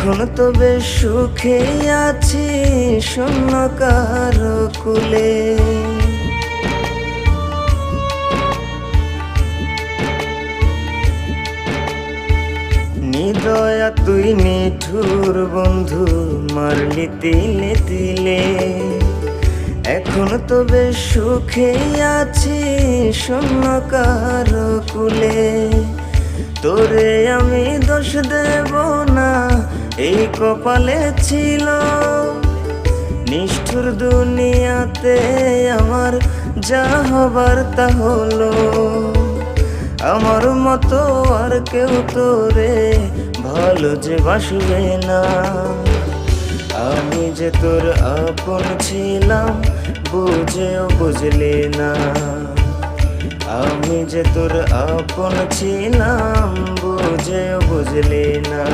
এখন তো বেশ সুখে আছি শূন্য কারো কুলে। নিদয়া তুই নিঠুর বন্ধু মারলি তিলে তিলে। এখন তো বেশ সুখে আছি শূন্য কারো কুলে। তোরে আমি দোষ দেব না, এই কপালে ছিল। নিষ্ঠুর দুনিয়াতে আমার যা হবার তা হলো। আমার মতো আর কেউ তোরে ভালো যে বাসবে না। আমি যে তোর আপন ছিলাম বুঝেও বুঝলি না। আমি যে তোর আপন ছিলাম বুঝেও বুঝলি না।